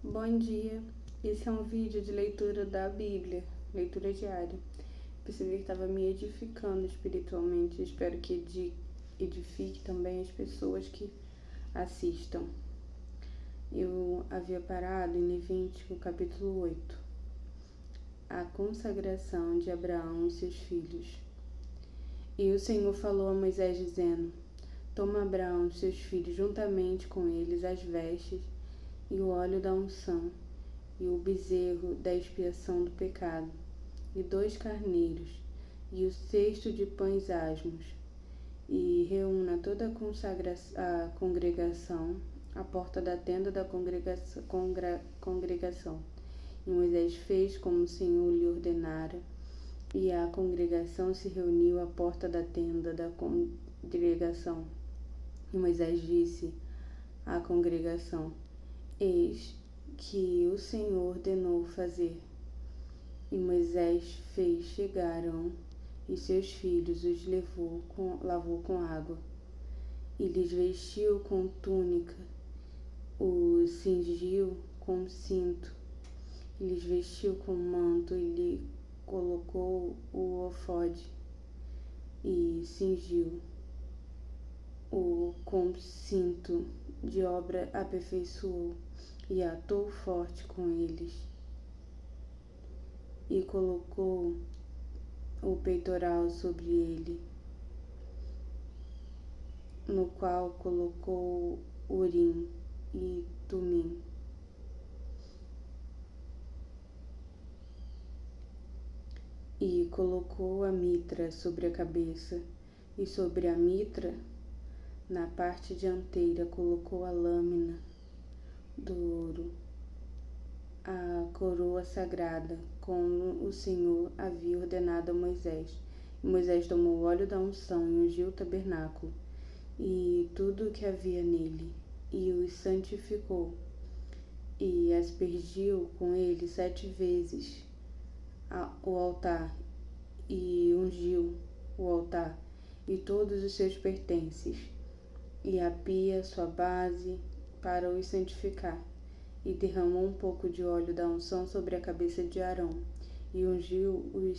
Bom dia, esse é um vídeo de leitura da Bíblia, leitura diária. Percebi que estava me edificando espiritualmente, espero que edifique também as pessoas que assistam. Eu havia parado em Levítico capítulo 8, a consagração de Abraão e seus filhos. E o Senhor falou a Moisés dizendo: Toma Abraão e seus filhos juntamente com eles as vestes e o óleo da unção, e o bezerro da expiação do pecado, e 2 carneiros, e o cesto de pães asmos, e reúna toda a congregação à porta da tenda da congregação. E Moisés fez como o Senhor lhe ordenara, e a congregação se reuniu à porta da tenda da congregação. E Moisés disse à congregação: Eis que o Senhor ordenou fazer. E Moisés fez chegar Arão e seus filhos, os lavou com água, e lhes vestiu com túnica, os cingiu com cinto, e lhes vestiu com manto, e lhe colocou o hofode, e cingiu-o com cinto de obra, aperfeiçoou, e atou forte com eles, e colocou o peitoral sobre ele, no qual colocou Urim e Tumim. E colocou a mitra sobre a cabeça, e sobre a mitra, na parte dianteira, colocou a lâmina do ouro, a coroa sagrada, como o Senhor havia ordenado a Moisés. E Moisés tomou o óleo da unção e ungiu o tabernáculo e tudo o que havia nele, e os santificou, e aspergiu com ele 7 vezes o altar, e ungiu o altar e todos os seus pertences, e a pia, sua base, para os santificar. E derramou um pouco de óleo da unção sobre a cabeça de Arão, e ungiu os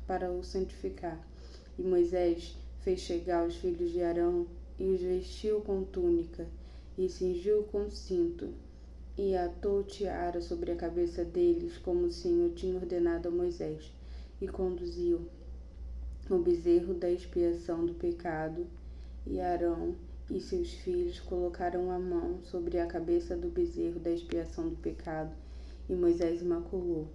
para o santificar. E Moisés fez chegar os filhos de Arão, e os vestiu com túnica, e cingiu com cinto, e atou tiara sobre a cabeça deles, como o Senhor tinha ordenado a Moisés, e conduziu o bezerro da expiação do pecado, e Arão e seus filhos colocaram a mão sobre a cabeça do bezerro da expiação do pecado, e Moisés imaculou.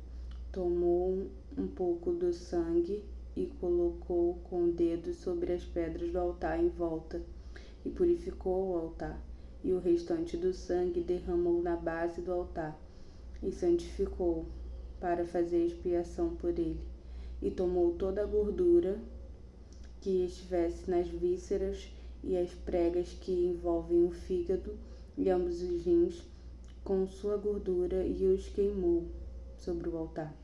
Tomou um pouco do sangue e colocou com o dedo sobre as pedras do altar em volta, e purificou o altar, e o restante do sangue derramou na base do altar, e santificou para fazer expiação por ele. E tomou toda a gordura que estivesse nas vísceras e as pregas que envolvem o fígado e ambos os rins, com sua gordura, e os queimou sobre o altar.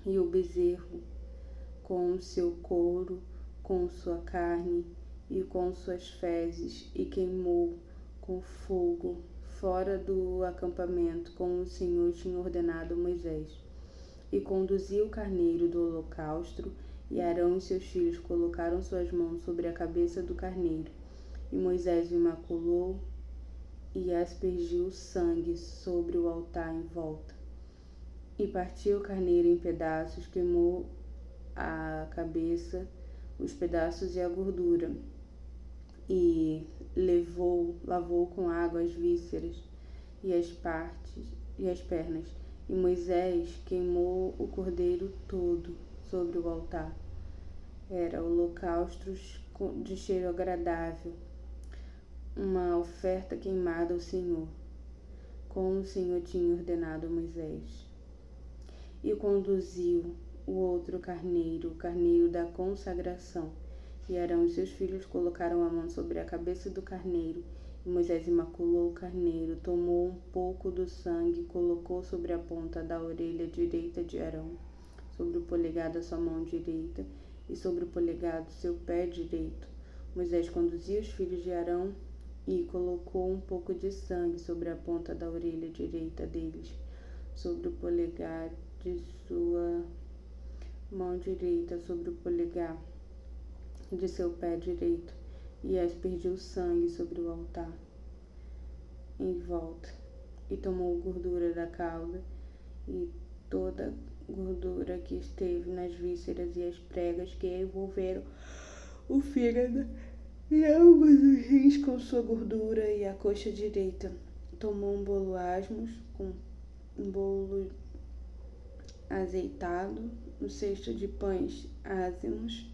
E o bezerro, com seu couro, com sua carne e com suas fezes, e queimou com fogo fora do acampamento, como o Senhor tinha ordenado a Moisés. E conduziu o carneiro do holocausto, e Arão e seus filhos colocaram suas mãos sobre a cabeça do carneiro. E Moisés o imaculou e aspergiu o sangue sobre o altar em volta. E partiu o carneiro em pedaços, queimou a cabeça, os pedaços e a gordura, e lavou com água as vísceras e as pernas. E Moisés queimou o cordeiro todo sobre o altar. Era holocaustos de cheiro agradável, uma oferta queimada ao Senhor, como o Senhor tinha ordenado a Moisés. E conduziu o outro carneiro, o carneiro da consagração. E Arão e seus filhos colocaram a mão sobre a cabeça do carneiro. E Moisés imaculou o carneiro, tomou um pouco do sangue e colocou sobre a ponta da orelha direita de Arão, sobre o polegar da sua mão direita e sobre o polegar do seu pé direito. Moisés conduziu os filhos de Arão e colocou um pouco de sangue sobre a ponta da orelha direita deles, sobre o polegar de sua mão direita, sobre o polegar de seu pé direito, e aspergiu sangue sobre o altar em volta, e tomou gordura da cauda e toda a gordura que esteve nas vísceras e as pregas que envolveram o fígado e ambos os rins com sua gordura e a coxa direita. Tomou um bolo asmos, com um bolo azeitado, um cesto de pães ázimos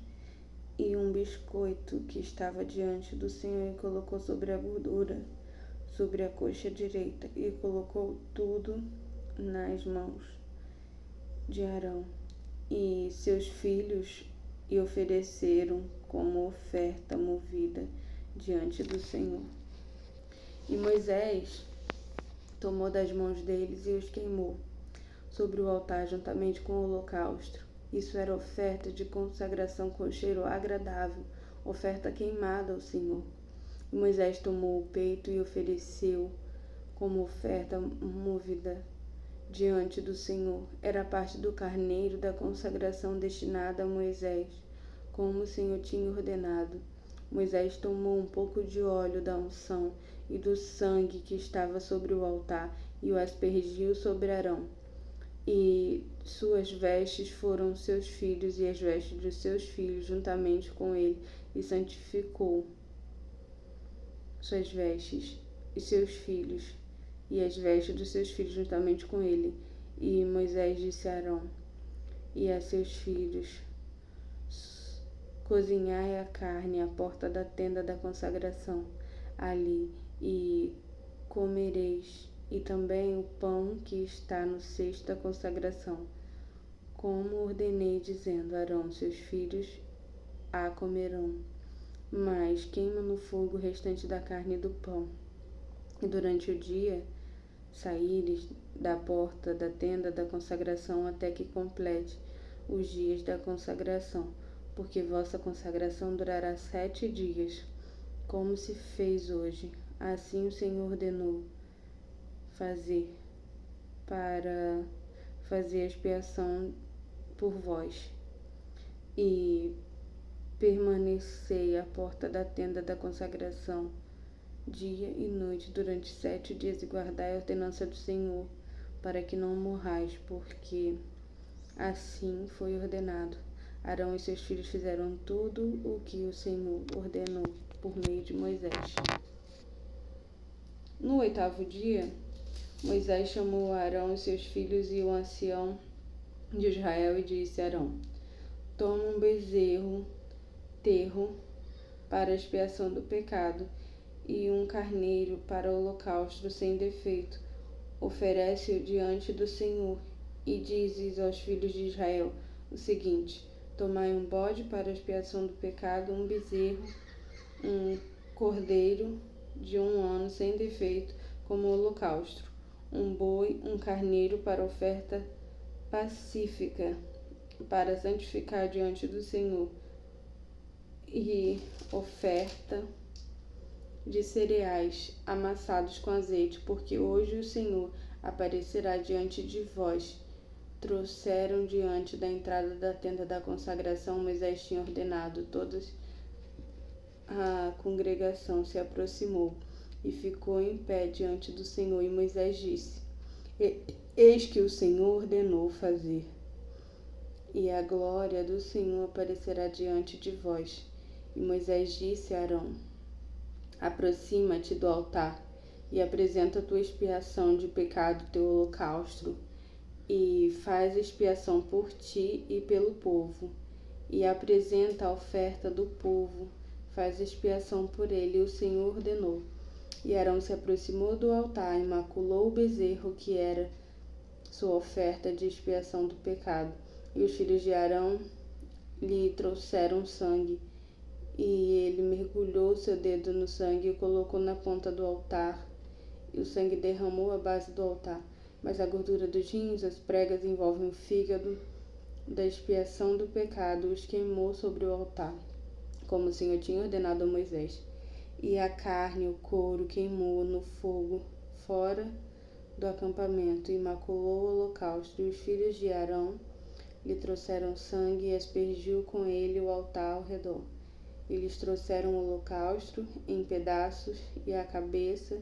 e um biscoito que estava diante do Senhor, e colocou sobre a gordura, sobre a coxa direita, e colocou tudo nas mãos de Arão e seus filhos, e ofereceram como oferta movida diante do Senhor. E Moisés tomou das mãos deles e os queimou sobre o altar juntamente com o holocausto. Isso era oferta de consagração com cheiro agradável, oferta queimada ao Senhor. E Moisés tomou o peito e ofereceu como oferta movida diante do Senhor. Era parte do carneiro da consagração destinada a Moisés, como o Senhor tinha ordenado. Moisés tomou um pouco de óleo da unção e do sangue que estava sobre o altar e o aspergiu sobre Arão. E suas vestes foram seus filhos e as vestes de seus filhos juntamente com ele, e santificou suas vestes e seus filhos e as vestes dos seus filhos juntamente com ele. E Moisés disse a Arão e a seus filhos: cozinhai a carne à porta da tenda da consagração ali, e comereis, e também o pão que está no cesto da consagração, como ordenei, dizendo: Arão, seus filhos a comerão, mas queima no fogo o restante da carne e do pão. E durante o dia saíres da porta da tenda da consagração até que complete os dias da consagração, porque vossa consagração durará 7 dias, como se fez hoje. Assim o Senhor ordenou fazer, para fazer expiação por vós. E permanecei à porta da tenda da consagração dia e noite durante 7 dias, e guardai a ordenança do Senhor, para que não morrais, porque assim foi ordenado. Arão e seus filhos fizeram tudo o que o Senhor ordenou por meio de Moisés. No 8º dia, Moisés chamou Arão e seus filhos e o ancião de Israel e disse a Arão: toma um bezerro terro para a expiação do pecado e um carneiro para o holocausto sem defeito. Oferece-o diante do Senhor e dizes aos filhos de Israel o seguinte: tomai um bode para a expiação do pecado, um bezerro, um cordeiro de 1 ano sem defeito como holocausto, um boi, um carneiro para oferta pacífica, para santificar diante do Senhor, e oferta de cereais amassados com azeite, porque hoje o Senhor aparecerá diante de vós. Trouxeram diante da entrada da tenda da consagração. Moisés tinha ordenado. Toda a congregação se aproximou e ficou em pé diante do Senhor. E Moisés disse: eis que o Senhor ordenou fazer, e a glória do Senhor aparecerá diante de vós. E Moisés disse a Arão: aproxima-te do altar e apresenta a tua expiação de pecado, teu holocausto, e faz expiação por ti e pelo povo, e apresenta a oferta do povo, faz expiação por ele. E o Senhor ordenou. E Arão se aproximou do altar, imaculou o bezerro que era sua oferta de expiação do pecado, e os filhos de Arão lhe trouxeram sangue, e ele mergulhou seu dedo no sangue e o colocou na ponta do altar, e o sangue derramou à base do altar. Mas a gordura dos rins, as pregas envolvem o fígado da expiação do pecado, os queimou sobre o altar, como o Senhor tinha ordenado a Moisés. e a carne, o couro, queimou no fogo fora do acampamento e maculou o holocausto. E os filhos de Arão lhe trouxeram sangue e aspergiu com ele o altar ao redor. Eles trouxeram o holocausto em pedaços e a cabeça,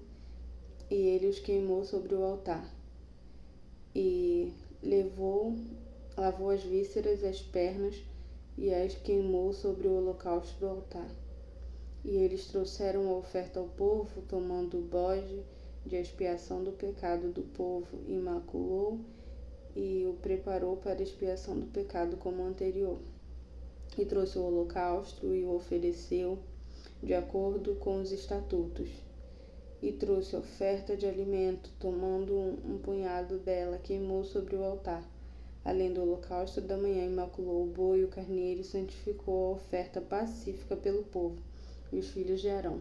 e ele os queimou sobre o altar. E lavou as vísceras e as pernas, e as queimou sobre o holocausto do altar. E eles trouxeram a oferta ao povo, tomando o bode de expiação do pecado do povo, e maculou e o preparou para expiação do pecado como o anterior. E trouxe o holocausto e o ofereceu de acordo com os estatutos. E trouxe oferta de alimento, tomando um punhado dela, queimou sobre o altar. Além do holocausto da manhã, imaculou o boi e o carneiro e santificou a oferta pacífica pelo povo. E os filhos de Arão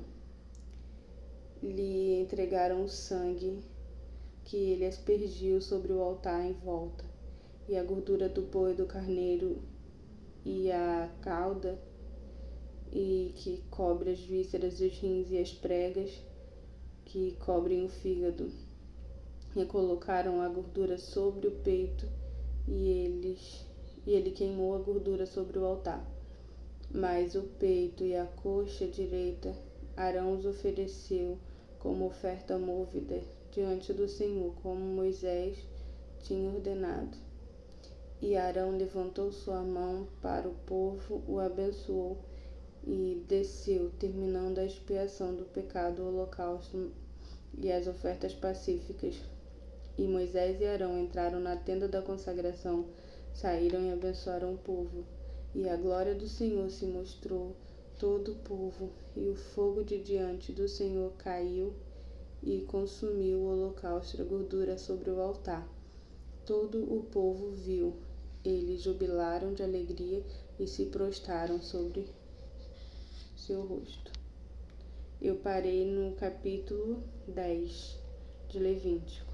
lhe entregaram o sangue que ele aspergiu sobre o altar em volta, e a gordura do boi e do carneiro, e a cauda, e que cobre as vísceras, os rins e as pregas, que cobrem o fígado. E colocaram a gordura sobre o peito, e ele queimou a gordura sobre o altar. Mas o peito e a coxa direita Arão os ofereceu como oferta mówida diante do Senhor, como Moisés tinha ordenado. E Arão levantou sua mão para o povo, o abençoou e desceu, terminando a expiação do pecado, o holocausto e as ofertas pacíficas. E Moisés e Arão entraram na tenda da consagração, saíram e abençoaram o povo. E a glória do Senhor se mostrou todo o povo, e o fogo de diante do Senhor caiu e consumiu o holocausto e a gordura sobre o altar. Todo o povo viu. Eles jubilaram de alegria e se prostraram sobre seu rosto. Eu parei no capítulo 10 de Levítico.